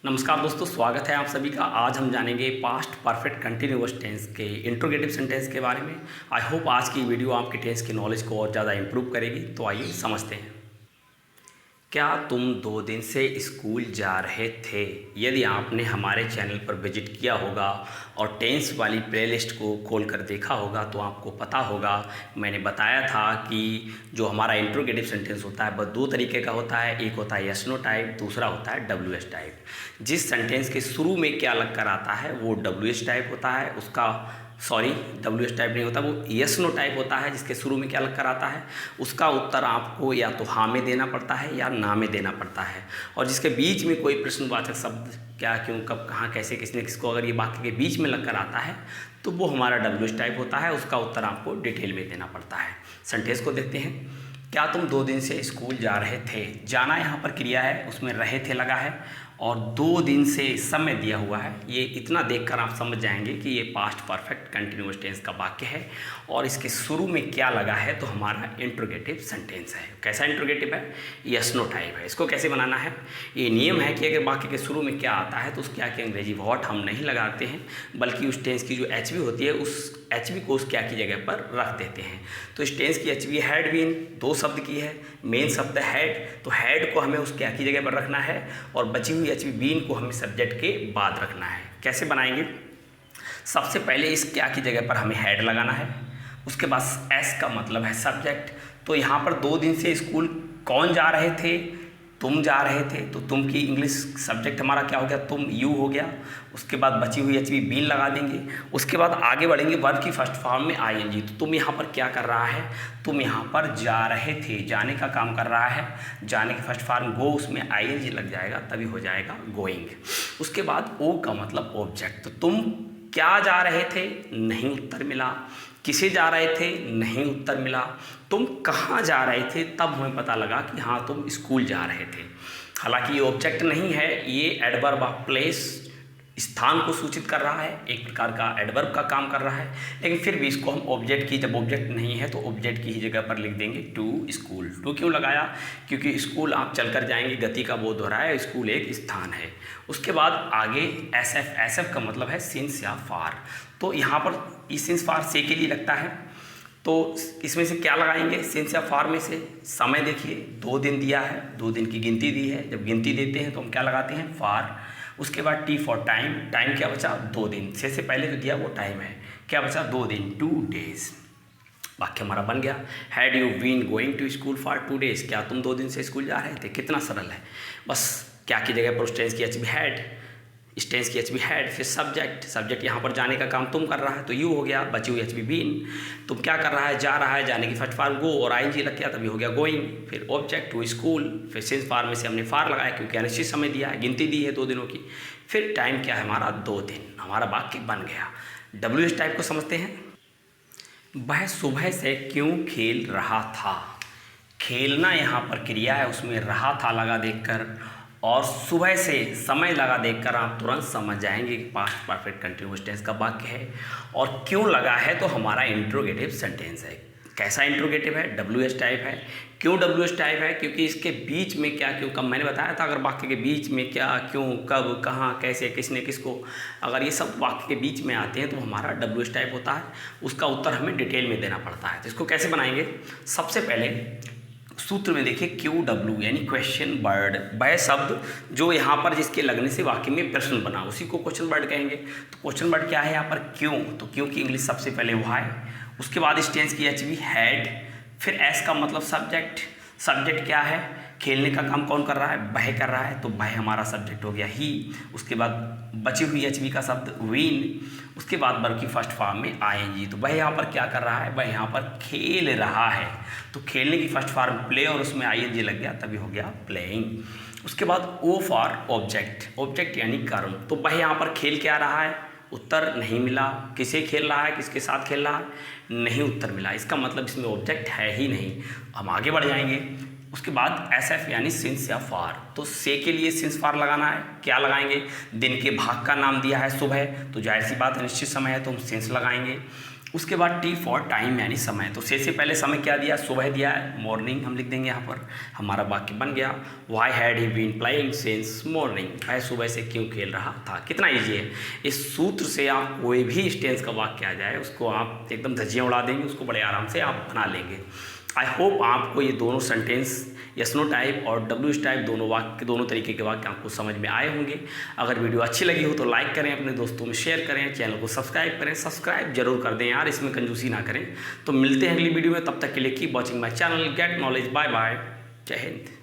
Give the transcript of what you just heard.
नमस्कार दोस्तों, स्वागत है आप सभी का। आज हम जानेंगे पास्ट परफेक्ट कंटिन्यूअस टेंस के इंट्रोगेटिव सेंटेंस के बारे में। आई होप आज की वीडियो आपके टेंस की नॉलेज को और ज़्यादा इंप्रूव करेगी। तो आइए समझते हैं। क्या तुम 2 दिन से स्कूल जा रहे थे? यदि आपने हमारे चैनल पर विजिट किया होगा और टेंस वाली प्लेलिस्ट को खोलकर देखा होगा तो आपको पता होगा, मैंने बताया था कि जो हमारा इंट्रोगेटिव सेंटेंस होता है वह 2 तरीके का होता है। एक होता है यस नो टाइप, दूसरा होता है डब्ल्यू एस टाइप। जिस सेंटेंस के शुरू में क्या लग कर आता है वो डब्ल्यू एस टाइप होता है। डब्ल्यू एस टाइप नहीं होता, वो यस नो टाइप होता है। जिसके शुरू में क्या लग कर आता है उसका उत्तर आपको या तो हाँ में देना पड़ता है या ना में देना पड़ता है। और जिसके बीच में कोई प्रश्नवाचक शब्द क्या, क्यों, कब, कहाँ, कैसे, किसने, किसको, अगर ये वाक्य के बीच में लग कर आता है तो वो हमारा डब्ल्यू एस टाइप होता है। उसका उत्तर आपको डिटेल में देना पड़ता है। सेंटेंस को देखते हैं। क्या तुम 2 दिन से स्कूल जा रहे थे? जाना यहाँ पर क्रिया है, उसमें रहे थे लगा है और 2 दिन से समय दिया हुआ है। ये इतना देखकर आप समझ जाएंगे कि ये पास्ट परफेक्ट कंटिन्यूअस टेंस का वाक्य है और इसके शुरू में क्या लगा है तो हमारा इंट्रोगेटिव सेंटेंस है। कैसा इंट्रोगेटिव है? यस नो टाइप है। इसको कैसे बनाना है? ये नियम है कि अगर वाक्य के शुरू में क्या आता है तो उस क्या की अंग्रेजी व्हाट हम नहीं लगाते हैं, बल्कि उस टेंस की जो एच वी होती है उस एच वी को उस क्या की जगह पर रख देते हैं। तो इस टेंस की एच वी हैड बीन 2 शब्द की है, मेन शब्द हैड, तो हैड को हमें उस क्या की जगह पर रखना है और बची हुई एच वी बीन को हमें सब्जेक्ट के बाद रखना है। कैसे बनाएंगे? सबसे पहले इस क्या की जगह पर हमें हैड लगाना है, उसके बाद एस का मतलब है सब्जेक्ट। तो यहाँ पर 2 दिन से स्कूल कौन जा रहे थे? तुम जा रहे थे। तो तुम की इंग्लिश सब्जेक्ट हमारा क्या हो गया? तुम, यू हो गया। उसके बाद बची हुई एच वी बीन लगा देंगे। उसके बाद आगे बढ़ेंगे वर्ब की फर्स्ट फॉर्म में आई एन जी। तो तुम यहाँ पर क्या कर रहा है? तुम यहाँ पर जा रहे थे, जाने का काम कर रहा है। जाने की फर्स्ट फॉर्म गो, उसमें आई एन जी लग जाएगा तभी हो जाएगा गोइंग। उसके बाद ओ का मतलब ऑब्जेक्ट। तो तुम क्या जा रहे थे? नहीं उत्तर मिला। किसे जा रहे थे? नहीं उत्तर मिला। तुम कहाँ जा रहे थे? तब हमें पता लगा कि हाँ तुम स्कूल जा रहे थे। हालांकि ये ऑब्जेक्ट नहीं है, ये एडवर्ब ऑफ प्लेस, स्थान को सूचित कर रहा है, एक प्रकार का एडवर्ब का काम कर रहा है। लेकिन फिर भी इसको हम ऑब्जेक्ट की, जब ऑब्जेक्ट नहीं है तो ऑब्जेक्ट की ही जगह पर लिख देंगे टू स्कूल। टू क्यों लगाया? क्योंकि स्कूल आप चलकर जाएंगे, गति का बोध हो रहा है, स्कूल एक स्थान है। उसके बाद आगे एस एफ, एस एफ का मतलब है सिंस या फार। तो यहाँ पर सिंस फार से के लिए लगता है, तो इसमें से क्या लगाएंगे? सिंस या फार में से समय देखिए 2 दिन दिया है, 2 दिन की गिनती दी है। जब गिनती देते हैं तो हम क्या लगाते हैं? फार। उसके बाद टी फॉर टाइम, टाइम क्या बचा? 2 दिन। से पहले जो दिया वो टाइम है, क्या बचा? 2 दिन, 2 डेज। वाक्य हमारा बन गया। Had you been going to school for 2 days? क्या तुम 2 दिन से स्कूल जा रहे थे? कितना सरल है। बस क्या की जगह पर उस टेंस की एच बी हैड, इस टेंस की एच बी हैड, फिर सब्जेक्ट, सब्जेक्ट यहाँ पर जाने का काम तुम कर रहा है तो यू हो गया, बची हुई एच बी बीन। तुम क्या कर रहा है? जा रहा है, जाने की फर्स्ट फॉर्म गो और आई जी लग गया तभी हो गया गोइंग। फिर ऑब्जेक्ट टू स्कूल, फिर सिंस फॉर्म में से हमने फार लगाया क्योंकि अनिश्चित समय दिया है, गिनती दी है 2 दिनों की। फिर टाइम क्या है हमारा? 2 दिन। हमारा वाक्य बन गया। डब्ल्यू एस टाइप को समझते हैं। वह सुबह से क्यों खेल रहा था? खेलना यहाँ पर क्रिया है, उसमें रहा था लगा देखकर और सुबह से समय लगा देखकर आप तुरंत समझ जाएंगे कि पास्ट परफेक्ट कंटिन्यूअस टेंस का वाक्य है। और क्यों लगा है तो हमारा इंट्रोगेटिव सेंटेंस है। कैसा इंट्रोगेटिव है? डब्ल्यू एस टाइप है। क्यों डब्ल्यू एस टाइप है? क्योंकि इसके बीच में क्या, क्यों, कब, मैंने बताया था अगर वाक्य के बीच में क्या, क्यों, कब, कहाँ, कैसे, किसने, किसको, अगर ये सब वाक्य के बीच में आते हैं तो हमारा डब्ल्यू एस टाइप होता है। उसका उत्तर हमें डिटेल में देना पड़ता है। तो इसको कैसे बनाएंगे? सबसे पहले सूत्र में देखिए क्यू डब्ल्यू यानी क्वेश्चन वर्ड, वह शब्द जो यहाँ पर जिसके लगने से वाक्य में प्रश्न बना उसी को क्वेश्चन वर्ड कहेंगे। तो क्वेश्चन वर्ड क्या है यहाँ पर? क्यों। तो क्यों की इंग्लिश सबसे पहले व्हाई, उसके बाद इस टेंस की एच वी हैड, फिर एस का मतलब सब्जेक्ट। सब्जेक्ट क्या है? खेलने का काम कौन कर रहा है? वह कर रहा है, तो वह हमारा सब्जेक्ट हो गया ही। उसके बाद बची हुई एच वी का शब्द वीन, उसके बाद वर्ब की फर्स्ट फॉर्म में आई एन जी। तो वह यहाँ पर क्या कर रहा है? वह यहाँ पर खेल रहा है। तो खेलने की फर्स्ट फॉर्म प्ले और उसमें आई एन जी लग गया तभी हो गया प्लेइंग। उसके बाद ओ फॉर ऑब्जेक्ट, ऑब्जेक्ट यानी कर्म। तो वह यहाँ पर खेल क्या रहा है? उत्तर नहीं मिला। किसे खेल रहा है? किसके साथ खेल रहा है? नहीं उत्तर मिला। इसका मतलब इसमें ऑब्जेक्ट है ही नहीं। हम आगे बढ़ जाएंगे। उसके बाद एस एफ यानी सिंस या फार। तो से के लिए सिंस फार लगाना है। क्या लगाएंगे? दिन के भाग का नाम दिया है सुबह, तो जाहिर सी बात है निश्चित समय है तो हम सिंस लगाएंगे। उसके बाद टी फॉर टाइम यानी समय। तो से पहले समय क्या दिया, सुबह दिया है, मॉर्निंग हम लिख देंगे यहाँ पर, हमारा वाक्य बन गया why had he been playing since morning, वह सुबह से क्यों खेल रहा था। कितना ईजी है। इस सूत्र से आप कोई भी टेंस का वाक्य आ जाए उसको आप एकदम धज्जियाँ उड़ा देंगे, उसको बड़े आराम से आप बना लेंगे। आई होप आपको ये दोनों सेंटेंस यस नो टाइप और डब्ल्यू टाइप दोनों वाक्य, दोनों तरीके के वाक्य आपको समझ में आए होंगे। अगर वीडियो अच्छी लगी हो तो लाइक करें, अपने दोस्तों में शेयर करें, चैनल को सब्सक्राइब करें। सब्सक्राइब जरूर कर दें यार, इसमें कंजूसी ना करें। तो मिलते हैं अगली वीडियो में, तब तक के लिए keep watching my channel, get knowledge. Bye bye, जय हिंद।